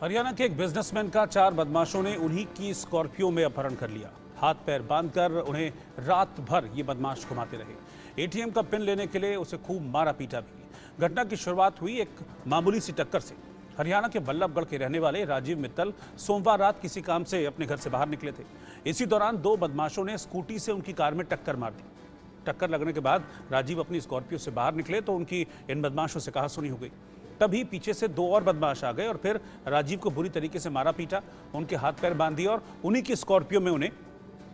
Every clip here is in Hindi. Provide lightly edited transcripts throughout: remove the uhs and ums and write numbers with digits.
हरियाणा के एक बिजनेसमैन का 4 बदमाशों ने उन्हीं की स्कॉर्पियो में अपहरण कर लिया। हाथ पैर बांधकर उन्हें रात भर ये बदमाश घुमाते रहे। एटीएम का पिन लेने के लिए उसे खूब मारा पीटा भी। घटना की शुरुआत हुई एक मामूली सी टक्कर से। हरियाणा के बल्लभगढ़ के रहने वाले राजीव मित्तल सोमवार रात किसी काम से अपने घर से बाहर निकले थे। इसी दौरान 2 बदमाशों ने स्कूटी से उनकी कार में टक्कर मार दी। टक्कर लगने के बाद राजीव अपनी स्कॉर्पियो से बाहर निकले तो उनकी इन बदमाशों से कहासुनी हो गई। तभी पीछे से 2 और बदमाश आ गए और फिर राजीव को बुरी तरीके से मारा पीटा, उनके हाथ पैर बांध दिए और उन्हीं की स्कॉर्पियो में उन्हें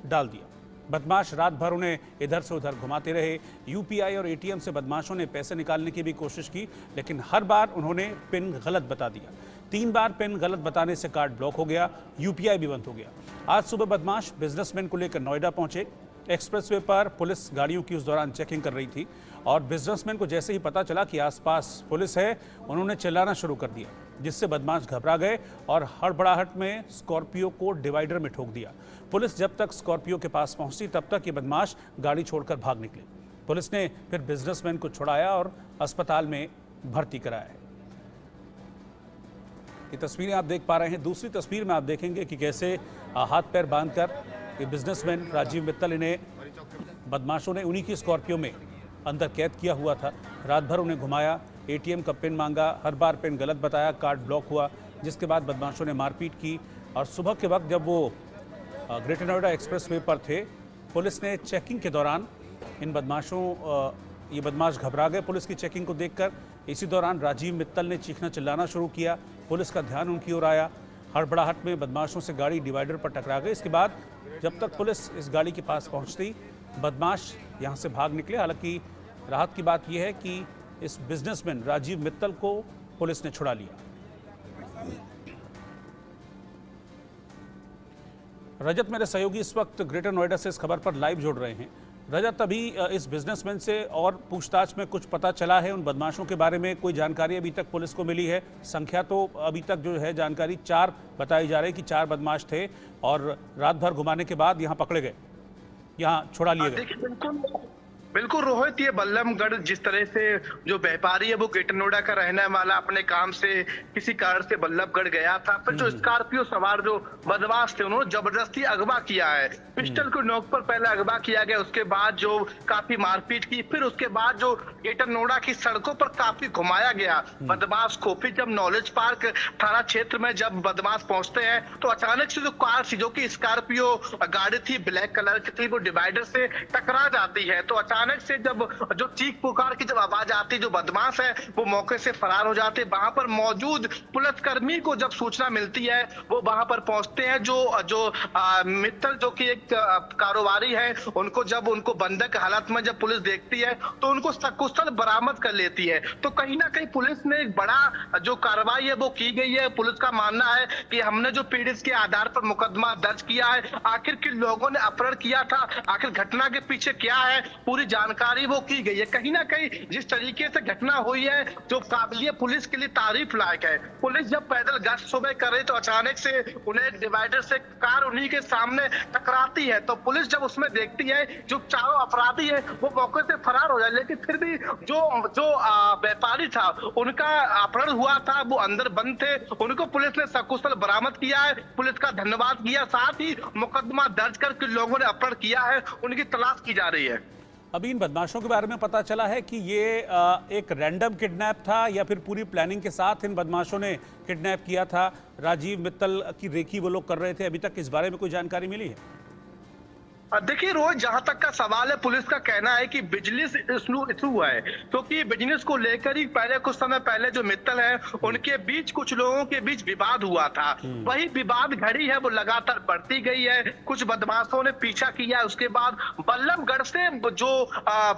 डाल दिया। बदमाश रात भर उन्हें इधर से उधर घुमाते रहे। यूपीआई और एटीएम से बदमाशों ने पैसे निकालने की भी कोशिश की, लेकिन हर बार उन्होंने पिन गलत बता दिया। 3 बार पिन गलत बताने से कार्ड ब्लॉक हो गया, यूपीआई भी बंद हो गया। आज सुबह बदमाश बिजनेसमैन को लेकर नोएडा पहुंचे। एक्सप्रेसवे पर पुलिस गाड़ियों की उस दौरान चेकिंग कर रही थी और बिजनेसमैन को जैसे ही पता चला कि आसपास पुलिस है, उन्होंने चिल्लाना शुरू कर दिया, जिससे बदमाश घबरा गए और हड़बड़ाहट में स्कॉर्पियो को डिवाइडर में ठोक दिया। पुलिस जब तक स्कॉर्पियो के पास पहुंची तब तक ये बदमाश गाड़ी छोड़कर भाग निकले। पुलिस ने फिर बिजनेसमैन को छुड़ाया और अस्पताल में भर्ती कराया है। ये तस्वीरें आप देख पा रहे हैं। दूसरी तस्वीर में आप देखेंगे कि कैसे हाथ पैर बांधकर ये बिजनेसमैन राजीव मित्तल, इन्हें बदमाशों ने उन्हीं की स्कॉर्पियो में अंदर कैद किया हुआ था। रात भर उन्हें घुमाया, एटीएम का पिन मांगा, हर बार पिन गलत बताया, कार्ड ब्लॉक हुआ, जिसके बाद बदमाशों ने मारपीट की। और सुबह के वक्त जब वो ग्रेटर नोएडा एक्सप्रेसवे पर थे, पुलिस ने चेकिंग के दौरान इन बदमाशों ये बदमाश घबरा गए पुलिस की चेकिंग को देखकर। इसी दौरान राजीव मित्तल ने चीखना चिल्लाना शुरू किया। पुलिस का ध्यान उनकी ओर आया। हड़बड़ाहट में बदमाशों से गाड़ी डिवाइडर पर टकरा गई। इसके बाद जब तक पुलिस इस गाड़ी के पास पहुंचती, बदमाश यहां से भाग निकले। हालांकि राहत की बात यह है कि इस बिजनेसमैन राजीव मित्तल को पुलिस ने छुड़ा लिया। रजत मेरे सहयोगी इस वक्त ग्रेटर नोएडा से इस खबर पर लाइव जुड़ रहे हैं। रजत, अभी इस बिजनेसमैन से और पूछताछ में कुछ पता चला है? उन बदमाशों के बारे में कोई जानकारी अभी तक पुलिस को मिली है? संख्या तो अभी तक जो है जानकारी 4 बताई जा रही है कि 4 बदमाश थे और रात भर घुमाने के बाद यहाँ पकड़े गए, यहाँ छुड़ा लिए गए। बिल्कुल रोहित, ये बल्लभगढ़ जिस तरह से जो व्यापारी है वो ग्रेटर नोएडा का रहने वाला अपने काम से किसी कारण से बल्लभगढ़ गया था, फिर जो स्कॉर्पियो सवार जो बदमाश थे उन्होंने जबरदस्ती अगवा किया है। पिस्टल को नोक पर पहले अगवा किया गया, उसके बाद जो काफी मारपीट की, फिर उसके बाद जो ग्रेटर नोएडा की सड़कों पर काफी घुमाया गया बदमाश को। फिर जब नॉलेज पार्क थाना क्षेत्र में जब बदमाश पहुंचते हैं तो अचानक से जो कार थी, जो की स्कॉर्पियो गाड़ी थी, ब्लैक कलर की थी, वो डिवाइडर से टकरा जाती है। तो अचानक से जब जो चीख पुकार की जब आवाज आती, जो बदमाश है वो मौके से फरार हो जाते। वहां पर मौजूद पुलिसकर्मी को जब सूचना मिलती है, वो वहां पर पहुंचते हैं। जो मित्तल जो कि एक कारोबारी है, उनको बंधक हालत में जब पुलिस देखती है तो उनको सकुशल बरामद कर लेती है। तो कहीं ना कहीं पुलिस ने एक बड़ा जो कार्रवाई है वो की गई है। पुलिस का मानना है कि हमने जो पीड़ित के आधार पर मुकदमा दर्ज किया है, आखिर किन लोगों ने अपहरण किया था, आखिर घटना के पीछे क्या है, पूरी जानकारी वो की गई है। कहीं ना कहीं जिस तरीके से घटना हुई है, जो काबिलियत पुलिस के लिए तारीफ लायक है। पुलिस जब पैदल गश्त सुबह करे तो अचानक से उन्हें डिवाइडर से कार उन्हीं के सामने टकराती है। तो पुलिस जब उसमें देखती है जो चारों अपराधी है वो मौके से फरार हो जाए, लेकिन फिर भी जो व्यापारी था उनका अपहरण हुआ था, वो अंदर बंद थे, उनको पुलिस ने सकुशल बरामद किया है। पुलिस का धन्यवाद किया, साथ ही मुकदमा दर्ज कर किन लोगों ने अपहरण किया है उनकी तलाश की जा रही है। अभी इन बदमाशों के बारे में पता चला है कि ये एक रैंडम किडनैप था या फिर पूरी प्लानिंग के साथ इन बदमाशों ने किडनैप किया था? राजीव मित्तल की रेकी वो लोग कर रहे थे, अभी तक इस बारे में कोई जानकारी मिली है? देखिए रोज, जहां तक का सवाल है, पुलिस का कहना है कि बिजनेस इशू है, क्योंकि बिजनेस को लेकर ही पहले कुछ समय पहले जो मित्तल है उनके बीच कुछ लोगों के बीच विवाद हुआ था। वही विवाद घड़ी है वो लगातार बढ़ती गई है। कुछ बदमाशों ने पीछा किया, उसके बाद बल्लभगढ़ से जो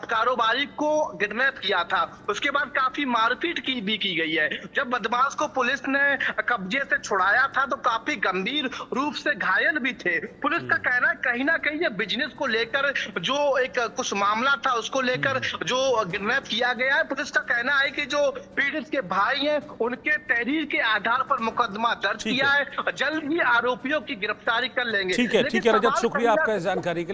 कारोबारी को किडनैप किया था, उसके बाद काफी मारपीट की गई है। जब बदमाश को पुलिस ने कब्जे से छुड़ाया था तो काफी गंभीर रूप से घायल भी थे। पुलिस का कहना है कहीं ना कहीं बिजनेस को लेकर जो एक कुछ मामला था उसको लेकर जो किडनैप किया गया है। पुलिस का कहना है कि जो पीड़ित के भाई हैं उनके तहरीर के आधार पर मुकदमा दर्ज किया है, जल्द ही आरोपियों की गिरफ्तारी कर लेंगे। ठीक है रजत, शुक्रिया आपका इस जानकारी के लिए।